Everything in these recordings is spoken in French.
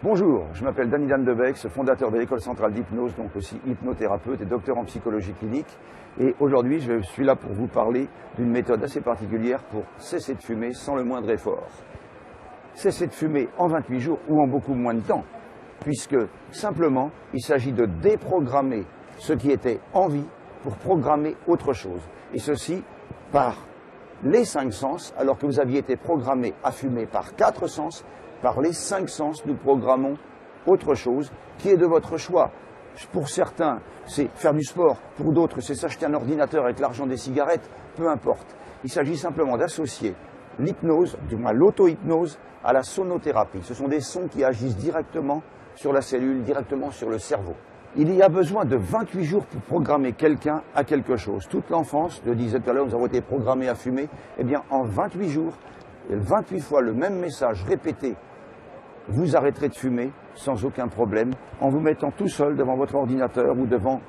Bonjour, je m'appelle Danny Debex, fondateur de l'École centrale d'hypnose, donc aussi hypnothérapeute et docteur en psychologie clinique. Et aujourd'hui, je suis là pour vous parler d'une méthode assez particulière pour cesser de fumer sans le moindre effort. Cesser de fumer en 28 jours ou en beaucoup moins de temps, puisque simplement, il s'agit de déprogrammer ce qui était en vie pour programmer autre chose. Et ceci par les 5 sens, alors que vous aviez été programmé à fumer par 4 sens. Par les 5 sens, nous programmons autre chose qui est de votre choix. Pour certains, c'est faire du sport. Pour d'autres, c'est s'acheter un ordinateur avec l'argent des cigarettes. Peu importe. Il s'agit simplement d'associer l'hypnose, du moins l'auto-hypnose, à la sonothérapie. Ce sont des sons qui agissent directement sur la cellule, directement sur le cerveau. Il y a besoin de 28 jours pour programmer quelqu'un à quelque chose. Toute l'enfance, je disais tout à l'heure, nous avons été programmés à fumer. Eh bien, en 28 jours, 28 fois le même message répété, vous arrêterez de fumer sans aucun problème en vous mettant tout seul devant votre ordinateur ou devant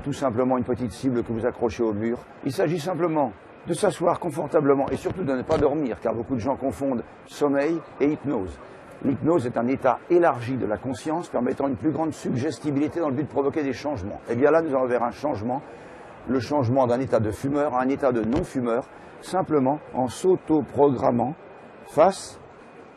tout simplement une petite cible que vous accrochez au mur. Il s'agit simplement de s'asseoir confortablement et surtout de ne pas dormir, car beaucoup de gens confondent sommeil et hypnose. L'hypnose est un état élargi de la conscience permettant une plus grande suggestibilité dans le but de provoquer des changements. Et bien là, nous allons vers un changement, le changement d'un état de fumeur à un état de non-fumeur, simplement en s'auto-programmant face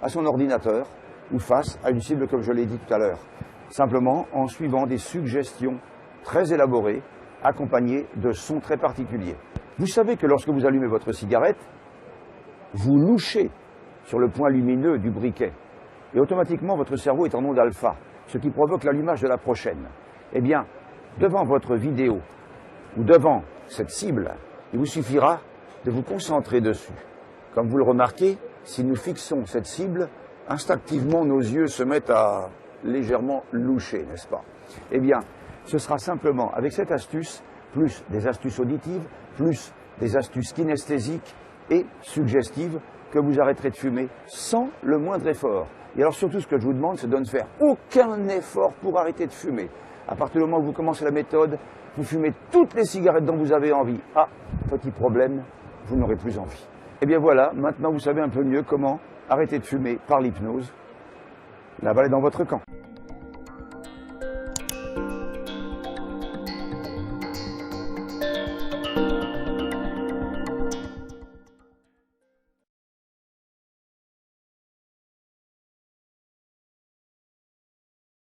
à son ordinateur ou face à une cible comme je l'ai dit tout à l'heure. Simplement en suivant des suggestions très élaborées, accompagnées de sons très particuliers. Vous savez que lorsque vous allumez votre cigarette, vous louchez sur le point lumineux du briquet. Et automatiquement, votre cerveau est en onde alpha, ce qui provoque l'allumage de la prochaine. Eh bien, devant votre vidéo ou devant cette cible, il vous suffira de vous concentrer dessus. Comme vous le remarquez, si nous fixons cette cible, instinctivement, nos yeux se mettent à légèrement loucher, n'est-ce pas? Eh bien, ce sera simplement avec cette astuce, plus des astuces auditives, plus des astuces kinesthésiques et suggestives, que vous arrêterez de fumer sans le moindre effort. Et alors surtout, ce que je vous demande, c'est de ne faire aucun effort pour arrêter de fumer. À partir du moment où vous commencez la méthode, vous fumez toutes les cigarettes dont vous avez envie. Ah, petit problème, vous n'aurez plus envie. Eh bien voilà, maintenant vous savez un peu mieux comment arrêter de fumer par l'hypnose. La balle est dans votre camp.